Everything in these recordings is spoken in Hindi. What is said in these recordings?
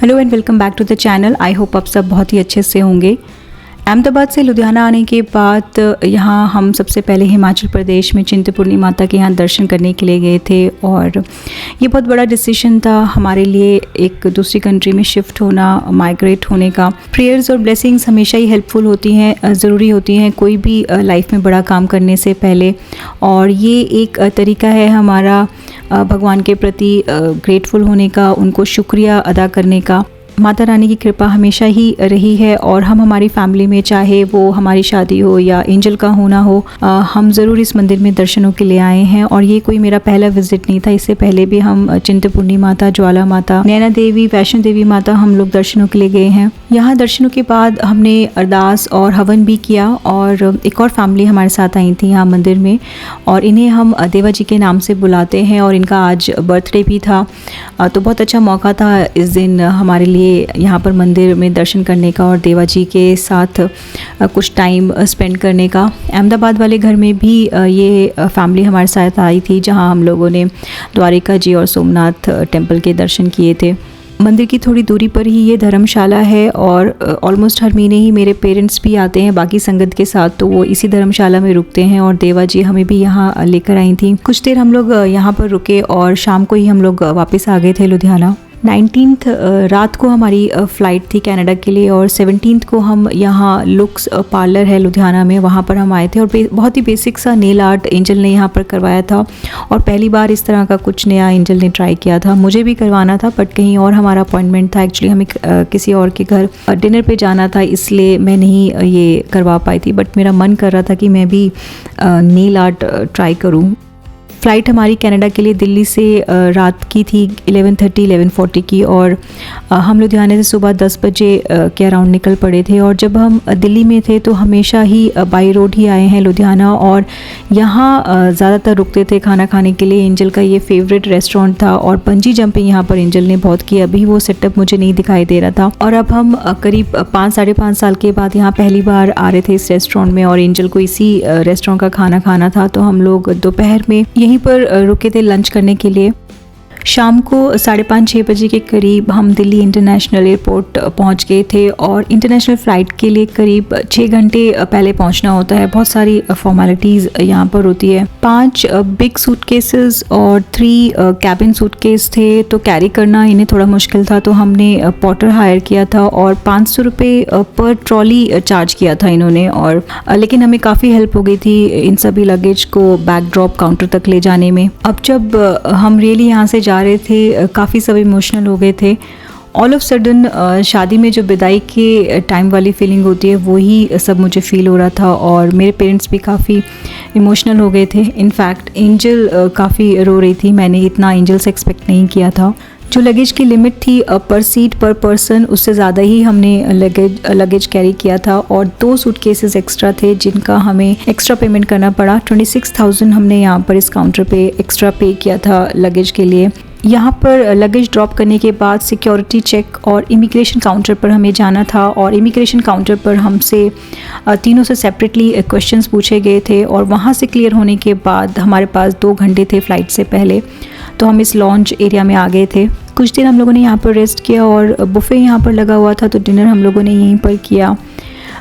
Hello and welcome back to the channel. I hope आप सब बहुत ही अच्छे से होंगे। अहमदाबाद से लुधियाना आने के बाद यहाँ हम सबसे पहले हिमाचल प्रदेश में चिंतपूर्णी माता के यहाँ दर्शन करने के लिए गए थे और ये बहुत बड़ा डिसीजन था हमारे लिए, एक दूसरी कंट्री में शिफ्ट होना, माइग्रेट होने का। प्रेयर्स और ब्लेसिंग्स हमेशा ही हेल्पफुल होती हैं, ज़रूरी होती हैं कोई भी लाइफ में बड़ा काम करने से पहले, और ये एक तरीका है हमारा भगवान के प्रति ग्रेटफुल होने का, उनको शुक्रिया अदा करने का। माता रानी की कृपा हमेशा ही रही है और हम हमारी फैमिली में, चाहे वो हमारी शादी हो या एंजल का होना हो, हम ज़रूर इस मंदिर में दर्शनों के लिए आए हैं। और ये कोई मेरा पहला विजिट नहीं था, इससे पहले भी हम चिंतपूर्णी माता, ज्वाला माता, नैना देवी, वैष्णो देवी माता हम लोग दर्शनों के लिए गए हैं। यहाँ दर्शनों के बाद हमने अरदास और हवन भी किया और एक और फैमिली हमारे साथ आई थी यहाँ मंदिर में, और इन्हें हम देवा जी के नाम से बुलाते हैं और इनका आज बर्थडे भी था। तो बहुत अच्छा मौका था इस दिन हमारे लिए यहाँ पर मंदिर में दर्शन करने का और देवा जी के साथ कुछ टाइम स्पेंड करने का। अहमदाबाद वाले घर में भी ये फैमिली हमारे साथ आई थी, जहाँ हम लोगों ने द्वारिका जी और सोमनाथ टेम्पल के दर्शन किए थे। मंदिर की थोड़ी दूरी पर ही ये धर्मशाला है और ऑलमोस्ट हर महीने ही मेरे पेरेंट्स भी आते हैं बाकी संगत के साथ, तो वो इसी धर्मशाला में रुकते हैं और देवा जी हमें भी यहाँ लेकर आई थी। कुछ देर हम लोग यहाँ पर रुके और शाम को ही हम लोग वापस आ गए थे लुधियाना। 19th रात को हमारी फ़्लाइट थी कनाडा के लिए और 17th को हम यहाँ लुक्स पार्लर है लुधियाना में, वहाँ पर हम आए थे और बहुत ही बेसिक सा नेल आर्ट एंजल ने यहाँ पर करवाया था और पहली बार इस तरह का कुछ नया एंजल ने ट्राई किया था। मुझे भी करवाना था बट कहीं और हमारा अपॉइंटमेंट था, एक्चुअली हमें किसी और के घर डिनर पे जाना था, इसलिए मैं नहीं ये करवा पाई थी। बट मेरा मन कर रहा था कि मैं भी नेल आर्ट ट्राई करूँ। फ़्लाइट हमारी कनाडा के लिए दिल्ली से रात की थी 11:40 की और हम लुधियाने से सुबह 10 बजे के अराउंड निकल पड़े थे। और जब हम दिल्ली में थे तो हमेशा ही बाई रोड ही आए हैं लुधियाना और यहाँ ज़्यादातर रुकते थे खाना खाने के लिए। एंजल का ये फेवरेट रेस्टोरेंट था और बंजी जंपिंग यहाँ पर एंजल ने बहुत की, अभी वो सेटअप मुझे नहीं दिखाई दे रहा था। और अब हम करीब 5-5.5 साल के बाद यहाँ पहली बार आ रहे थे इस रेस्टोरेंट में और एंजल को इसी रेस्टोरेंट का खाना खाना था, तो हम लोग दोपहर में यहीं पर रुके थे लंच करने के लिए। शाम को 5:30-6 बजे के करीब हम दिल्ली इंटरनेशनल एयरपोर्ट पहुंच गए थे और इंटरनेशनल फ़्लाइट के लिए करीब 6 घंटे पहले पहुंचना होता है। बहुत सारी फॉर्मेलिटीज़ यहाँ पर होती है। 5 बिग सूटकेसेस और 3 कैबिन सूटकेस थे, तो कैरी करना इन्हें थोड़ा मुश्किल था, तो हमने पॉटर हायर किया था और 500 रुपये पर ट्रॉली चार्ज किया था इन्होंने। और लेकिन हमें काफ़ी हेल्प हो गई थी इन सभी लगेज को बैक ड्रॉप काउंटर तक ले जाने में। अब जब हम रियली यहाँ से जा रहे थे, काफ़ी सब इमोशनल हो गए थे। ऑल ऑफ सडन शादी में जो विदाई के टाइम वाली फीलिंग होती है वही सब मुझे फील हो रहा था और मेरे पेरेंट्स भी काफ़ी इमोशनल हो गए थे। इनफैक्ट एंजल काफ़ी रो रही थी, मैंने इतना एंजल से एक्सपेक्ट नहीं किया था। जो लगेज की लिमिट थी पर सीट पर पर्सन, उससे ज़्यादा ही हमने लगेज कैरी किया था और 2 सूटकेसेस एक्स्ट्रा थे जिनका हमें एक्स्ट्रा पेमेंट करना पड़ा। 26,000 हमने यहाँ पर इस काउंटर पे एक्स्ट्रा पे किया था लगेज के लिए। यहाँ पर लगेज ड्रॉप करने के बाद सिक्योरिटी चेक और इमिग्रेशन काउंटर पर हमें जाना था और इमिग्रेशन काउंटर पर हमसे तीनों से सेपरेटली क्वेश्चंस पूछे गए थे और वहाँ से क्लियर होने के बाद हमारे पास 2 घंटे थे फ़्लाइट से पहले, तो हम इस लॉन्च एरिया में आ गए थे। कुछ देर हम लोगों ने यहाँ पर रेस्ट किया और बुफ़े यहाँ पर लगा हुआ था, तो डिनर हम लोगों ने यहीं पर किया।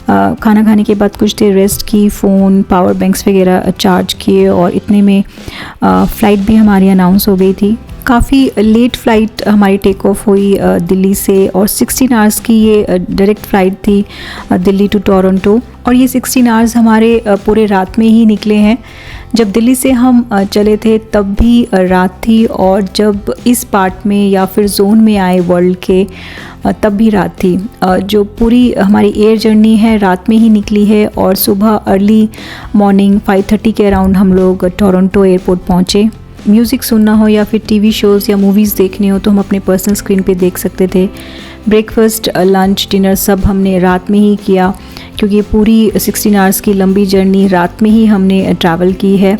खाना खाने के बाद कुछ देर रेस्ट की, फ़ोन, पावर बैंक्स वगैरह चार्ज किए और इतने में फ़्लाइट भी हमारी अनाउंस हो गई थी। काफ़ी लेट फ़्लाइट हमारी टेक ऑफ हुई दिल्ली से और 16 आवर्स की ये डायरेक्ट फ़्लाइट थी दिल्ली टू टोरंटो, और ये 16 आवर्स हमारे पूरे रात में ही निकले हैं। जब दिल्ली से हम चले थे तब भी रात थी और जब इस पार्ट में या फिर जोन में आए वर्ल्ड के तब भी रात थी। जो पूरी हमारी एयर जर्नी है रात में ही निकली है और सुबह अर्ली मॉर्निंग 5:30 के अराउंड हम लोग टोरंटो एयरपोर्ट पहुँचे। म्यूज़िक सुनना हो या फिर टीवी शोज़ या मूवीज़ देखने हो तो हम अपने पर्सनल स्क्रीन पे देख सकते थे। ब्रेकफास्ट, लंच, डिनर सब हमने रात में ही किया क्योंकि ये पूरी 16 आवर्स की लंबी जर्नी रात में ही हमने ट्रैवल की है।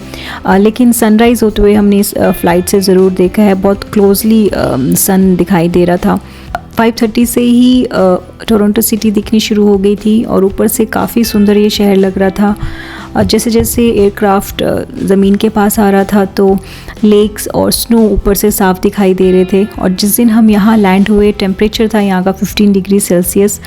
लेकिन सनराइज़ होते हुए हमने इस फ़्लाइट से ज़रूर देखा है, बहुत क्लोजली सन दिखाई दे रहा था। 5:30 से ही टोरंटो सिटी दिखनी शुरू हो गई थी और ऊपर से काफ़ी सुंदर ये शहर लग रहा था। और जैसे जैसे एयरक्राफ्ट ज़मीन के पास आ रहा था तो लेक्स और स्नो ऊपर से साफ दिखाई दे रहे थे। और जिस दिन हम यहाँ लैंड हुए टेम्परेचर था यहाँ का 15 डिग्री सेल्सियस।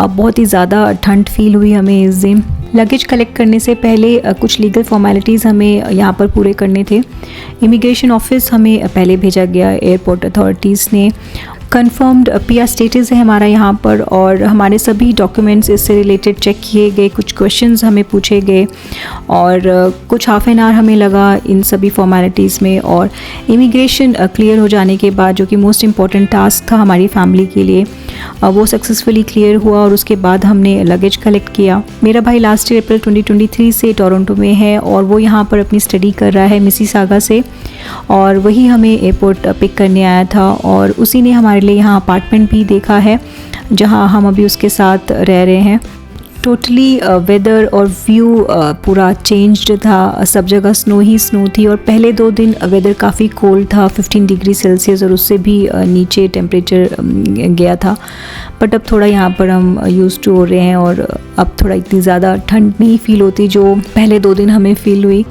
बहुत ही ज़्यादा ठंड फील हुई हमें इस दिन। लगेज कलेक्ट करने से पहले कुछ लीगल फॉर्मेलिटीज़ हमें यहाँ पर पूरे करने थे। इमिग्रेशन ऑफिस हमें पहले भेजा गया, एयरपोर्ट अथॉरिटीज़ ने कंफर्म्ड पीआर स्टेटस है हमारा यहाँ पर, और हमारे सभी डॉक्यूमेंट्स इससे रिलेटेड चेक किए गए। कुछ क्वेश्चंस हमें पूछे गए और कुछ हाफ एन आवर हमें लगा इन सभी फॉर्मेलिटीज़ में। और इमिग्रेशन क्लियर हो जाने के बाद, जो कि मोस्ट इम्पॉर्टेंट टास्क था हमारी फैमिली के लिए, वो सक्सेसफुली क्लियर हुआ। और उसके बाद हमने लगेज कलेक्ट किया। मेरा भाई लास्ट ईयर अप्रैल 2023 से टोरंटो में है और वो यहाँ पर अपनी स्टडी कर रहा है मिसिसागा से, और वही हमें एयरपोर्ट पिक करने आया था। और उसी ने हमारे लिए यहाँ अपार्टमेंट भी देखा है जहाँ हम अभी उसके साथ रह रहे हैं। टोटली वेदर और व्यू पूरा चेंज्ड था, सब जगह स्नो ही स्नो थी। और पहले 2 दिन वेदर काफ़ी कोल्ड था, 15 डिग्री सेल्सियस और उससे भी नीचे टेम्परेचर गया था। बट अब थोड़ा यहाँ पर हम यूज़ टू हो रहे हैं और अब थोड़ा इतनी ज़्यादा ठंड नहीं फील होती जो पहले 2 दिन हमें फील हुई।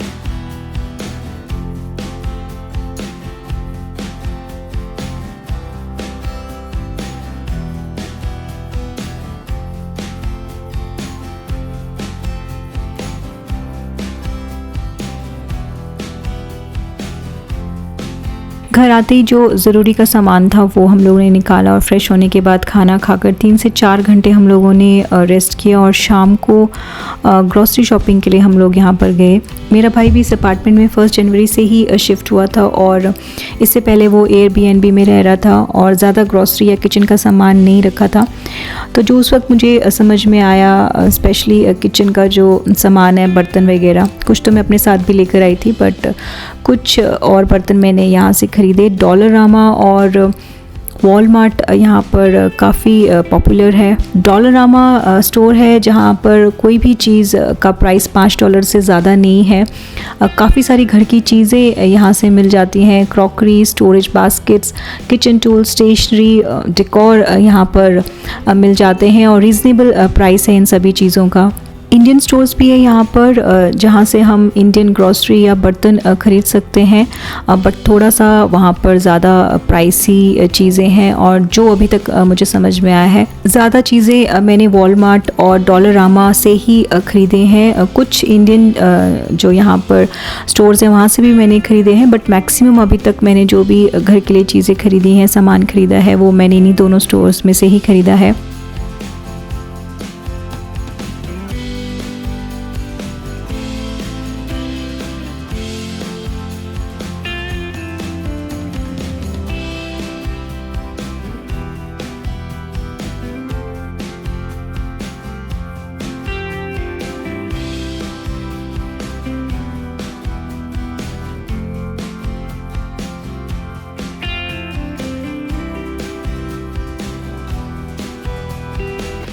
घर आते ही जो ज़रूरी का सामान था वो हम लोगों ने निकाला और फ्रेश होने के बाद खाना खाकर 3 से 4 घंटे हम लोगों ने रेस्ट किया। और शाम को ग्रॉसरी शॉपिंग के लिए हम लोग यहाँ पर गए। मेरा भाई भी इस अपार्टमेंट में 1 जनवरी से ही शिफ्ट हुआ था और इससे पहले वो एयरबीएनबी में रह रहा था और ज़्यादा ग्रॉसरी या किचन का सामान नहीं रखा था। तो जो उस वक्त मुझे समझ में आया, स्पेशली किचन का जो सामान है, बर्तन वगैरह, कुछ तो मैं अपने साथ भी लेकर आई थी बट कुछ और बर्तन मैंने यहाँ से ख़रीदे। डॉलरामा और वॉलमार्ट यहाँ पर काफ़ी पॉपुलर है। डॉलरामा स्टोर है जहाँ पर कोई भी चीज़ का प्राइस $5 से ज़्यादा नहीं है। काफ़ी सारी घर की चीज़ें यहाँ से मिल जाती हैं, crockery, storage baskets, kitchen tool, stationery, decor यहाँ पर मिल जाते हैं और रीज़नेबल प्राइस है इन सभी चीज़ों का। इंडियन स्टोर्स भी है यहाँ पर जहाँ से हम इंडियन ग्रॉसरी या बर्तन ख़रीद सकते हैं, बट थोड़ा सा वहाँ पर ज़्यादा प्राइसी चीज़ें हैं। और जो अभी तक मुझे समझ में आया है, ज़्यादा चीज़ें मैंने वॉलमार्ट और डॉलरामा से ही ख़रीदे हैं। कुछ इंडियन जो यहाँ पर स्टोर्स हैं वहाँ से भी मैंने ख़रीदे हैं, बट मैक्सिमम अभी तक मैंने जो भी घर के लिए चीज़ें ख़रीदी हैं, सामान ख़रीदा है, वो मैंने इन्हीं दोनों स्टोर्स में से ही ख़रीदा है।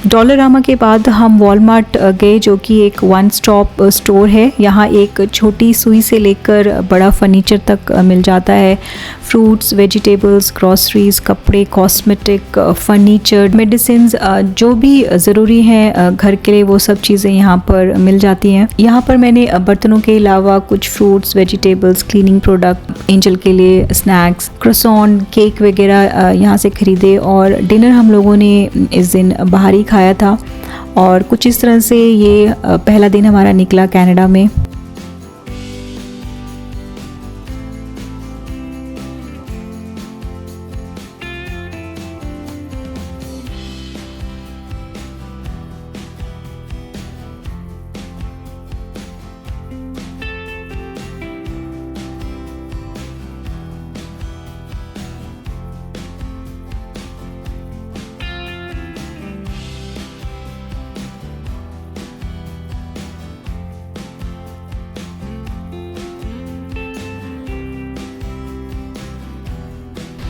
डॉलरामा के बाद हम वॉलमार्ट गए जो कि एक 1 स्टॉप स्टोर है। यहाँ एक छोटी सुई से लेकर बड़ा फर्नीचर तक मिल जाता है। फ्रूट्स, वेजिटेबल्स, ग्रॉसरीज, कपड़े, कॉस्मेटिक, फर्नीचर, मेडिसिन्स, जो भी ज़रूरी हैं घर के लिए वो सब चीज़ें यहाँ पर मिल जाती हैं। यहाँ पर मैंने बर्तनों के अलावा कुछ fruits, vegetables, cleaning product, angel के लिए स्नैक्स, क्रोसॉन, केक वगैरह यहाँ से ख़रीदे। और डिनर हम लोगों ने इस दिन बाहर ही खाया था और कुछ इस तरह से ये पहला दिन हमारा निकला कनाडा में।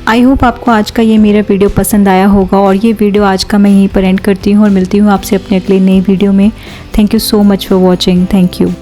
आई होप आपको आज का ये मेरा वीडियो पसंद आया होगा और ये वीडियो आज का मैं यहीं पर एंड करती हूँ और मिलती हूँ आपसे अपने अगले नई वीडियो में। Thank you so much for watching. Thank you.